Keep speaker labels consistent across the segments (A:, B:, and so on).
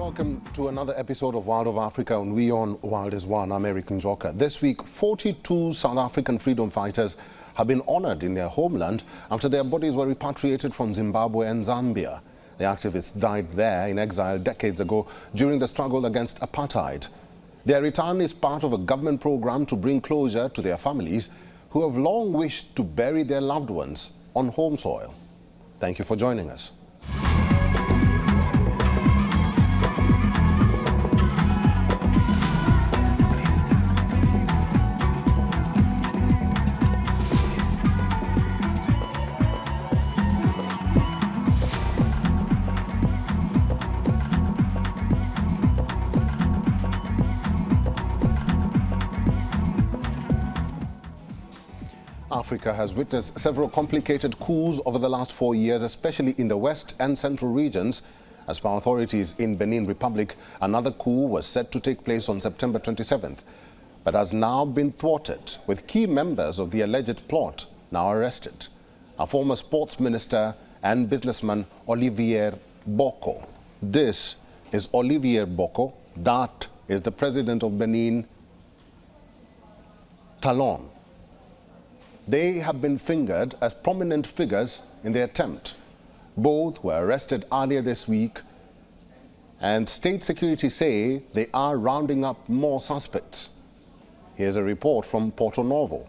A: Welcome to another episode of World of Africa on WION The World. I'm Eric Njoka. This week, 42 South African freedom fighters have been honored in their homeland after their bodies were repatriated from Zimbabwe and Zambia. The activists died there in exile decades ago during the struggle against apartheid. Their return is part of a government program to bring closure to their families who have long wished to bury their loved ones on home soil. Thank you for joining us. Africa has witnessed several complicated coups over the last 4 years, especially in the west and central regions. As per authorities in Benin Republic, another coup was set to take place on September 27th, but has now been thwarted, with key members of the alleged plot now arrested. A former sports minister and businessman, Olivier Boko. This is Olivier Boko. That is the president of Benin, Talon. They have been fingered as prominent figures in the attempt. Both were arrested earlier this week, and state security say they are rounding up more suspects. Here's a report from Porto Novo.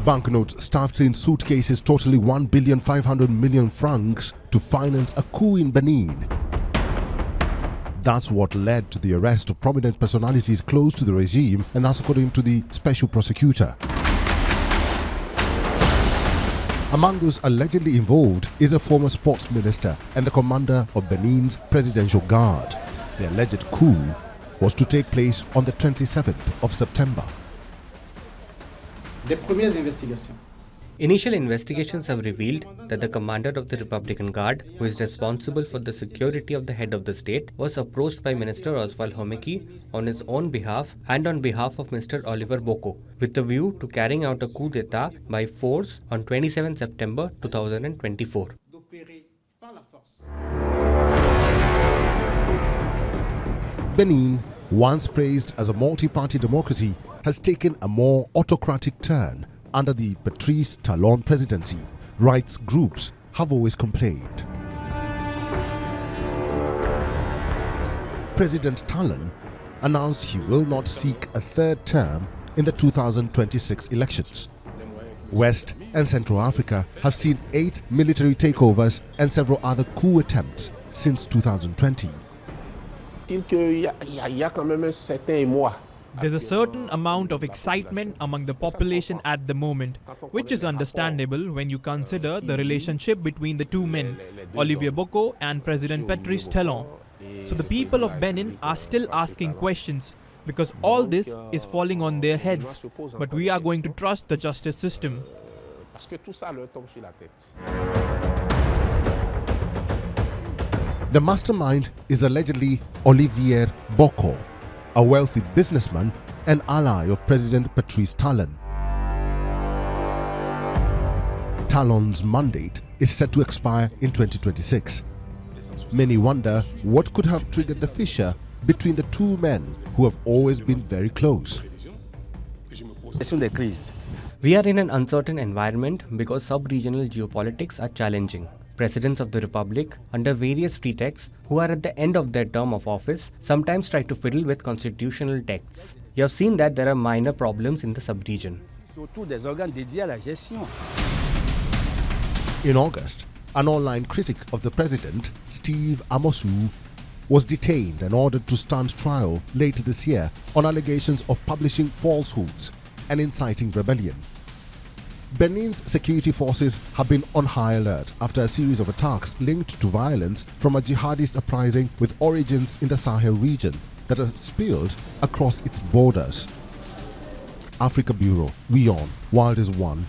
A: Banknotes stuffed in suitcases totaling 1,500,000,000 francs to finance a coup in Benin. That's what led to the arrest of prominent personalities close to the regime, and that's according to the special prosecutor. Among those allegedly involved is a former sports minister and the commander of Benin's presidential guard. The alleged coup was to take place on the 27th of September.
B: Initial investigations have revealed that the commander of the Republican Guard, who is responsible for the security of the head of the state, was approached by Minister Oswald Homeki on his own behalf and on behalf of Mr. Olivier Boko, with the view to carrying out a coup d'etat by force on 27 September 2024.
A: Benin, once praised as a multi-party democracy, has taken a more autocratic turn under the Patrice Talon presidency. Rights groups have always complained. President Talon announced he will not seek a third term in the 2026 elections. West and Central Africa have seen 8 military takeovers and several other coup attempts since 2020.
C: There's a certain amount of excitement among the population at the moment, which is understandable when you consider the relationship between the two men, Olivier Boko and President Patrice Talon. So the people of Benin are still asking questions because all this is falling on their heads. But we are going to trust the justice system.
A: The mastermind is allegedly Olivier Boko, a wealthy businessman and ally of President Patrice Talon. Talon's mandate is set to expire in 2026. Many wonder what could have triggered the fissure between the two men who have always been very close.
B: We are in an uncertain environment because sub-regional geopolitics are challenging. Presidents of the Republic, under various pretexts, who are at the end of their term of office, sometimes try to fiddle with constitutional texts. You have seen that there are minor problems in the sub-region.
A: In August, an online critic of the president, Steve Amosu, was detained and ordered to stand trial later this year on allegations of publishing falsehoods and inciting rebellion. Benin's security forces have been on high alert after a series of attacks linked to violence from a jihadist uprising with origins in the Sahel region that has spilled across its borders. Africa Bureau, WION, World is One.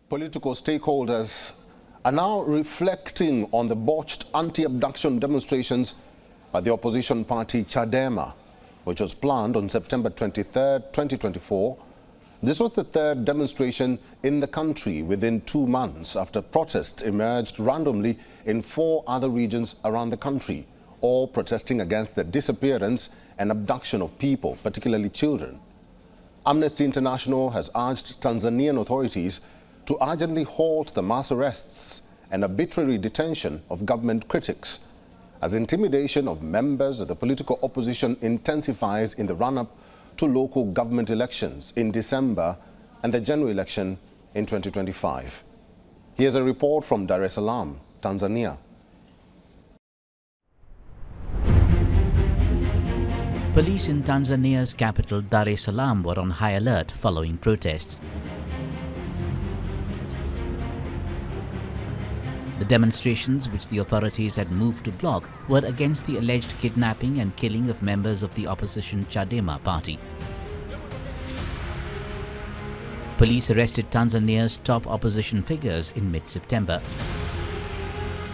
A: Political stakeholders are now reflecting on the botched anti-abduction demonstrations by the opposition party Chadema, which was planned on September 23, 2024. This was the third demonstration in the country within 2 months after protests emerged randomly in 4 other regions around the country, all protesting against the disappearance and abduction of people, particularly children. Amnesty International has urged Tanzanian authorities to urgently halt the mass arrests and arbitrary detention of government critics, as intimidation of members of the political opposition intensifies in the run-up to local government elections in December and the general election in 2025. Here's a report from Dar es Salaam, Tanzania.
D: Police in Tanzania's capital Dar es Salaam were on high alert following protests. The demonstrations, which the authorities had moved to block, were against the alleged kidnapping and killing of members of the opposition Chadema party. Police arrested Tanzania's top opposition figures in mid-September.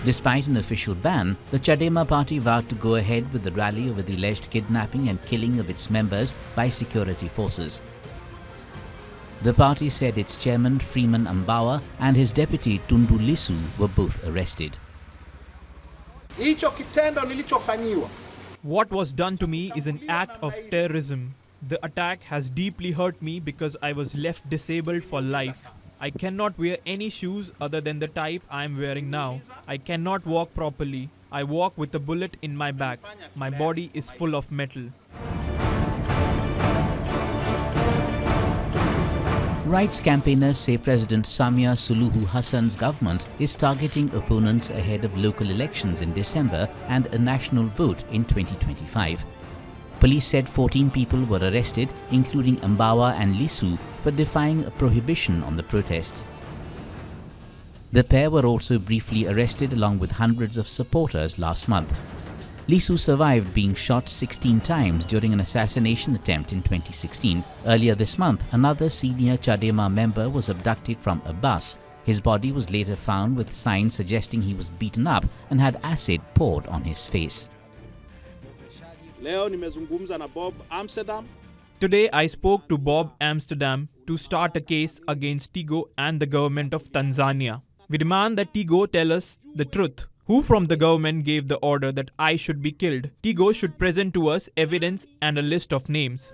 D: Despite an official ban, the Chadema party vowed to go ahead with the rally over the alleged kidnapping and killing of its members by security forces. The party said its chairman Freeman Mbawa and his deputy Tundu Lissu were both arrested.
C: What was done to me is an act of terrorism. The attack has deeply hurt me because I was left disabled for life. I cannot wear any shoes other than the type I am wearing now. I cannot walk properly. I walk with a bullet in my back. My body is full of metal.
D: Rights campaigners say President Samia Suluhu Hassan's government is targeting opponents ahead of local elections in December and a national vote in 2025. Police said 14 people were arrested, including Mbawa and Lissu, for defying a prohibition on the protests. The pair were also briefly arrested along with hundreds of supporters last month. Lissu survived being shot 16 times during an assassination attempt in 2016. Earlier this month, another senior Chadema member was abducted from a bus. His body was later found with signs suggesting he was beaten up and had acid poured on his face.
C: Today I spoke to Bob Amsterdam to start a case against Tigo and the government of Tanzania. We demand that Tigo tell us the truth. Who from the government gave the order that I should be killed? Tigo should present to us evidence and a list of names.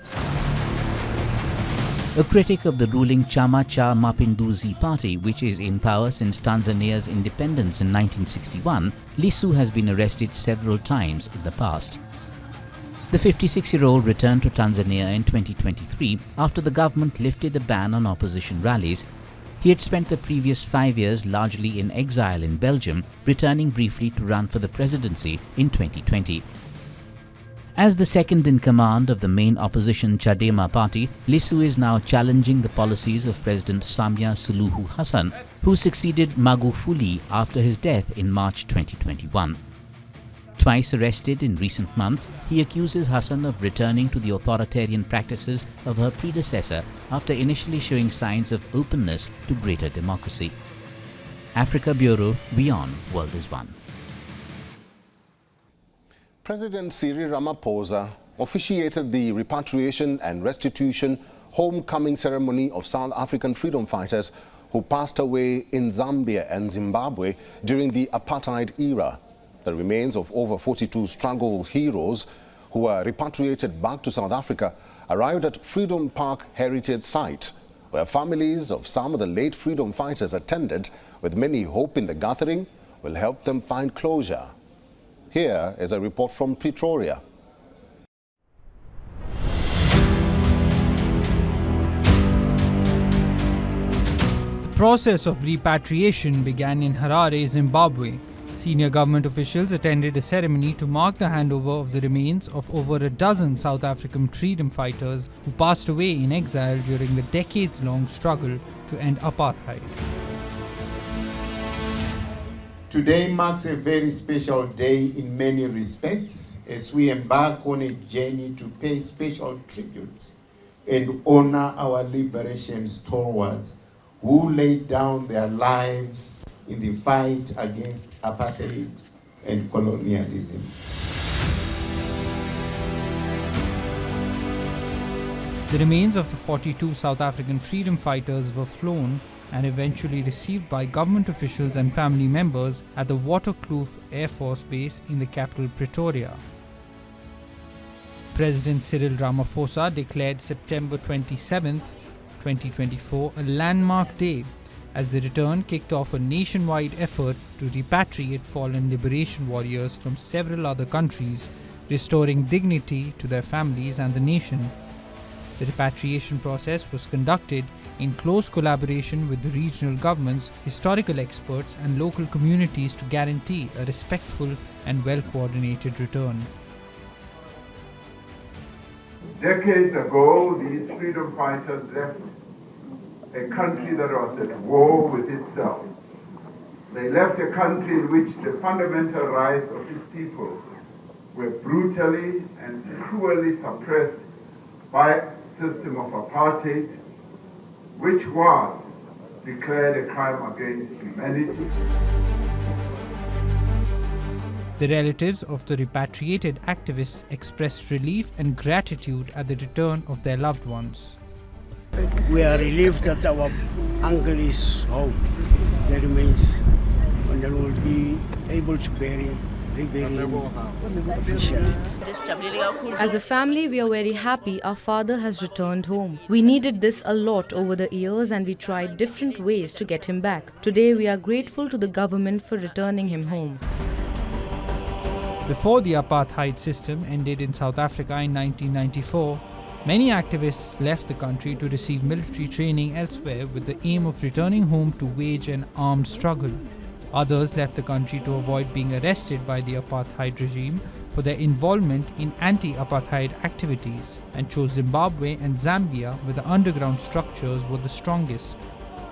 D: A critic of the ruling Chama cha Mapinduzi party, which is in power since Tanzania's independence in 1961, Lissu has been arrested several times in the past. The 56-year-old returned to Tanzania in 2023 after the government lifted a ban on opposition rallies. He had spent the previous 5 years largely in exile in Belgium, returning briefly to run for the presidency in 2020. As the second in command of the main opposition Chadema party, Lissu is now challenging the policies of President Samia Suluhu Hassan, who succeeded Magufuli after his death in March 2021. Twice arrested in recent months, he accuses Hassan of returning to the authoritarian practices of her predecessor after initially showing signs of openness to greater democracy. Africa Bureau, WION World is One.
A: President Cyril Ramaphosa officiated the repatriation and restitution homecoming ceremony of South African freedom fighters who passed away in Zambia and Zimbabwe during the apartheid era. The remains of over 42 struggle heroes who were repatriated back to South Africa arrived at Freedom Park Heritage Site, where families of some of the late freedom fighters attended, with many hoping the gathering will help them find closure. Here is a report from Pretoria.
E: The process of repatriation began in Harare, Zimbabwe. Senior government officials attended a ceremony to mark the handover of the remains of over a dozen South African freedom fighters who passed away in exile during the decades-long struggle to end apartheid.
F: Today marks a very special day in many respects as we embark on a journey to pay special tribute and honor our liberation stalwarts who laid down their lives in the fight against apartheid and colonialism.
E: The remains of the 42 South African freedom fighters were flown and eventually received by government officials and family members at the Waterkloof Air Force Base in the capital Pretoria. President Cyril Ramaphosa declared September 27, 2024 a landmark day as the return kicked off a nationwide effort to repatriate fallen liberation warriors from several other countries, restoring dignity to their families and the nation. The repatriation process was conducted in close collaboration with the regional governments, historical experts and local communities to guarantee a respectful and well-coordinated return.
G: Decades ago, these freedom fighters left a country that was at war with itself. They left a country in which the fundamental rights of its people were brutally and cruelly suppressed by a system of apartheid, which was declared a crime against humanity.
E: The relatives of the repatriated activists expressed relief and gratitude at the return of their loved ones.
H: We are relieved that our uncle is home. The remains, and then we'll be able to bury him officially.
I: As a family, we are very happy our father has returned home. We needed this a lot over the years and we tried different ways to get him back. Today, we are grateful to the government for returning him home.
E: Before the apartheid system ended in South Africa in 1994, many activists left the country to receive military training elsewhere with the aim of returning home to wage an armed struggle. Others left the country to avoid being arrested by the apartheid regime for their involvement in anti-apartheid activities and chose Zimbabwe and Zambia, where the underground structures were the strongest.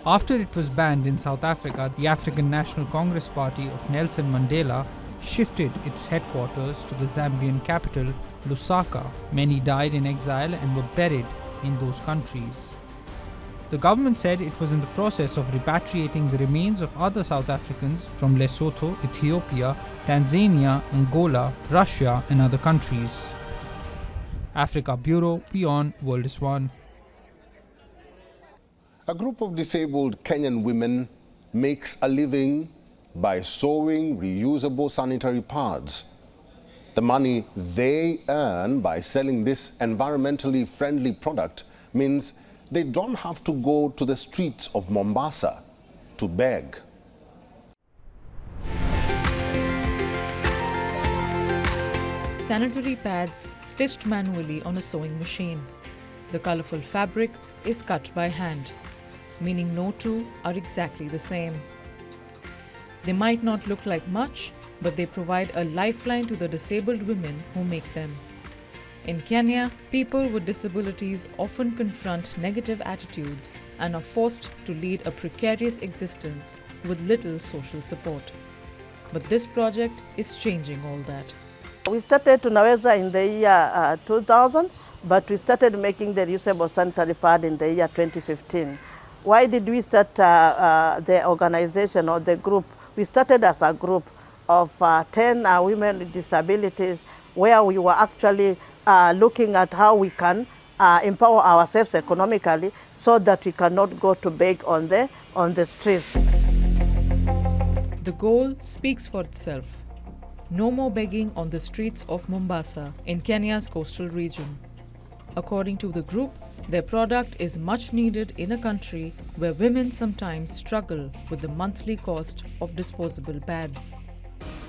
E: After it was banned in South Africa, the African National Congress Party of Nelson Mandela shifted its headquarters to the Zambian capital, Lusaka. Many died in exile and were buried in those countries. The government said it was in the process of repatriating the remains of other South Africans from Lesotho, Ethiopia, Tanzania, Angola, Russia and other countries. Africa Bureau, WION World is One.
A: A group of disabled Kenyan women makes a living by sewing reusable sanitary pads. The money they earn by selling this environmentally friendly product means they don't have to go to the streets of Mombasa to beg.
J: Sanitary pads stitched manually on a sewing machine. The colorful fabric is cut by hand, meaning no two are exactly the same. They might not look like much, but they provide a lifeline to the disabled women who make them. In Kenya, people with disabilities often confront negative attitudes and are forced to lead a precarious existence with little social support. But this project is changing all that.
K: We started Tunaweza in the year 2000, but we started making the reusable sanitary pad in the year 2015. Why did we start the organization or the group? We started as a group of 10 women with disabilities, where we were actually looking at how we can empower ourselves economically so that we cannot go to beg on the streets.
J: The goal speaks for itself. No more begging on the streets of Mombasa in Kenya's coastal region. According to the group, their product is much needed in a country where women sometimes struggle with the monthly cost of disposable pads.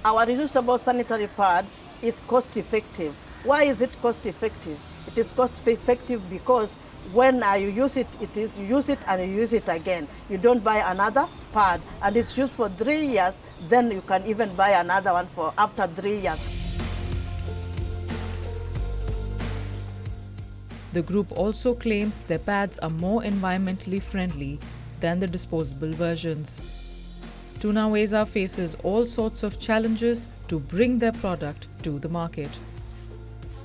K: Our reusable sanitary pad is cost effective. Why is it cost effective? It is cost effective because when you use it, you use it and you use it again. You don't buy another pad, and it's used for 3 years, then you can even buy another one for after 3 years.
J: The group also claims their pads are more environmentally friendly than the disposable versions. Tunaweza faces all sorts of challenges to bring their product to the market.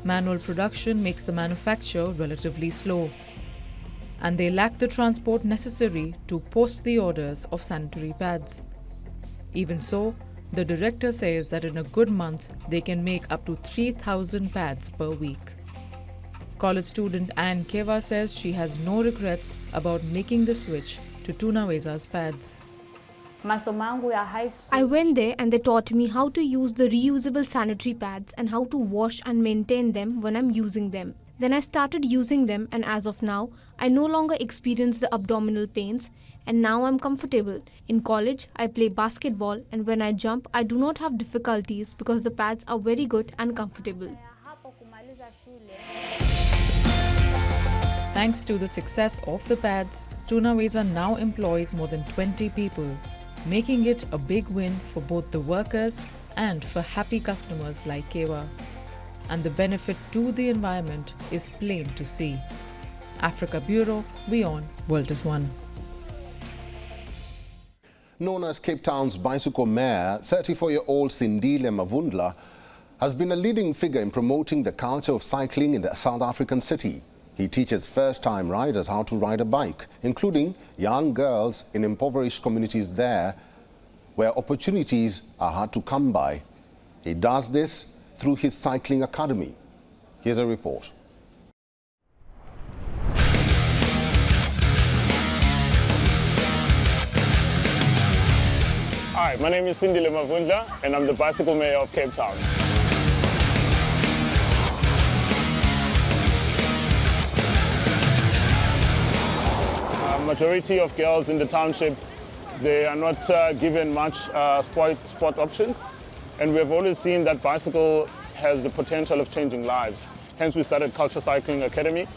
J: Manual production makes the manufacture relatively slow, and they lack the transport necessary to post the orders of sanitary pads. Even so, the director says that in a good month, they can make up to 3,000 pads per week. College student Anne Keva says she has no regrets about making the switch to TouwsRiver's pads.
L: I went there and they taught me how to use the reusable sanitary pads and how to wash and maintain them when I'm using them. Then I started using them, and as of now, I no longer experience the abdominal pains, and now I'm comfortable. In college, I play basketball, and when I jump, I do not have difficulties because the pads are very good and comfortable.
J: Thanks to the success of the pads, TouwsRiver now employs more than 20 people, making it a big win for both the workers and for happy customers like Keva. And the benefit to the environment is plain to see. Africa Bureau, WION World is One.
A: Known as Cape Town's bicycle mayor, 34-year-old Sindile Mavundla has been a leading figure in promoting the culture of cycling in the South African city. He teaches first-time riders how to ride a bike, including young girls in impoverished communities there, where opportunities are hard to come by. He does this through his cycling academy. Here's a report.
M: Hi, my name is Sindile Mavundla and I'm the bicycle mayor of Cape Town. Majority of girls in the township, they are not given much sport options, and we have always seen that bicycle has the potential of changing lives. Hence we started Culture Cycling Academy.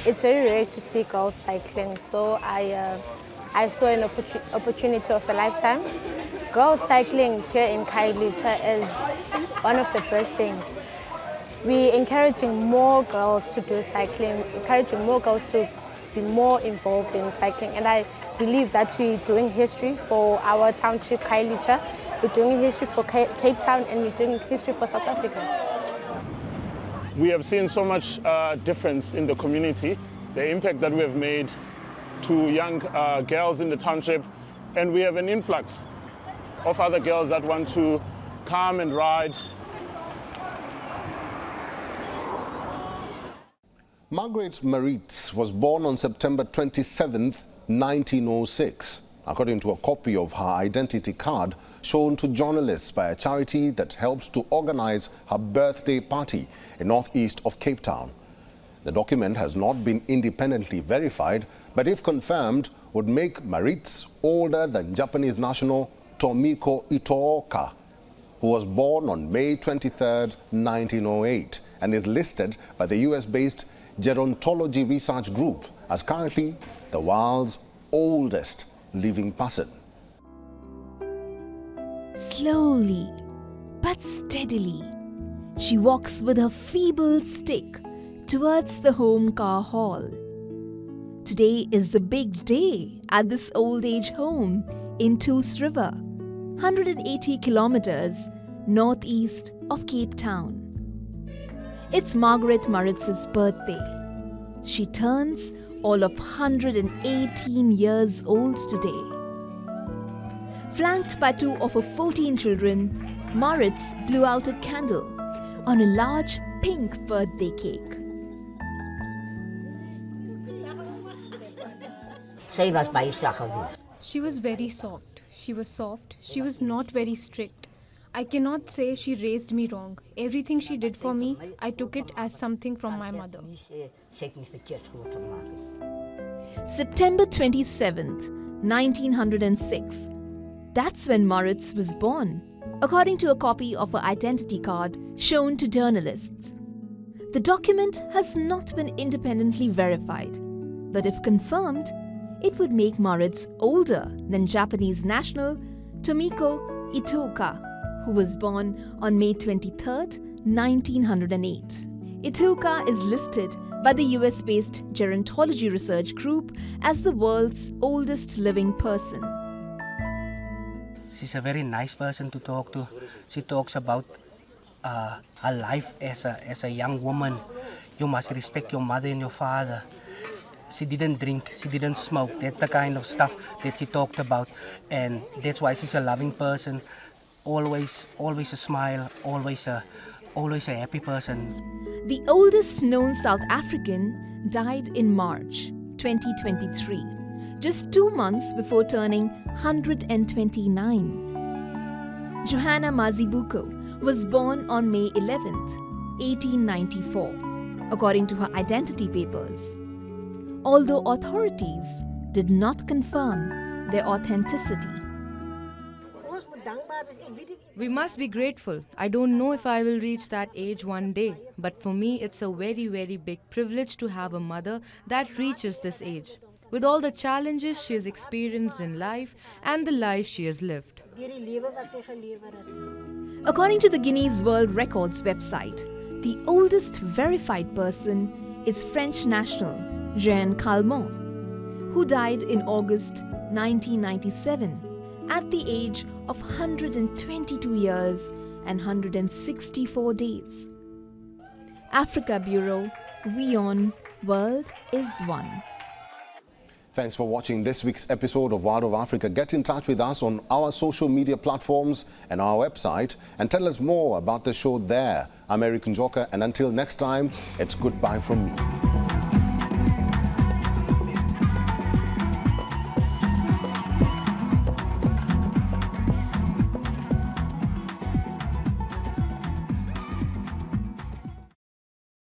N: It's very rare to see girls cycling, so I saw an opportunity of a lifetime. Girls cycling here in Khayelitsha is one of the best things. We're encouraging more girls to do cycling, encouraging more girls to be more involved in cycling, and I believe that we're doing history for our township, Khayelitsha. We're doing history for Cape Town, and we're doing history for South Africa.
M: We have seen so much difference in the community, the impact that we have made to young girls in the township, and we have an influx of other girls that want to come and ride.
A: Margaret Maritz was born on September 27, 1906, according to a copy of her identity card shown to journalists by a charity that helped to organize her birthday party in northeast of Cape Town. The document has not been independently verified, but if confirmed, would make Maritz older than Japanese national Tomiko Itooka, who was born on May 23, 1908, and is listed by the US-based Gerontology Research Group as currently the world's oldest living person.
O: Slowly but steadily, she walks with her feeble stick towards the home car hall. Today is a big day at this old age home in TouwsRiver, 180 kilometers northeast of Cape Town. It's Margaret Maritz's birthday. She turns all of 118 years old today. Flanked by two of her 14 children, Maritz blew out a candle on a large pink birthday cake.
L: She was very soft. She was soft. She was not very strict. I cannot say she raised me wrong. Everything she did for me, I took it as something from my mother.
O: September 27th, 1906. That's when Maritz was born, according to a copy of her identity card shown to journalists. The document has not been independently verified, but if confirmed, it would make Maritz older than Japanese national Tomiko Itooka, who was born on May 23, 1908. Itooka is listed by the US-based Gerontology Research Group as the world's oldest living person.
P: She's a very nice person to talk to. She talks about her life as a young woman. You must respect your mother and your father. she didn't drink, she didn't smoke. That's the kind of stuff that she talked about, and that's why she's a loving person. Always a smile, always a happy person.
O: The oldest known South African died in March 2023, just 2 months before turning 129. Johanna Mazibuko was born on May 11th, 1894, according to her identity papers, although authorities did not confirm their authenticity.
I: We must be grateful. I don't know if I will reach that age one day, but for me it's a very, very big privilege to have a mother that reaches this age, with all the challenges she has experienced in life and the life she has lived.
O: According to the Guinness World Records website, the oldest verified person is French national Jean Calment, who died in August 1997 at the age of 122 years and 164 days. Africa Bureau, WION World is One.
A: Thanks for watching this week's episode of World of Africa. Get in touch with us on our social media platforms and our website and tell us more about the show there. I'm Eric Njoka, and until next time, it's goodbye from me.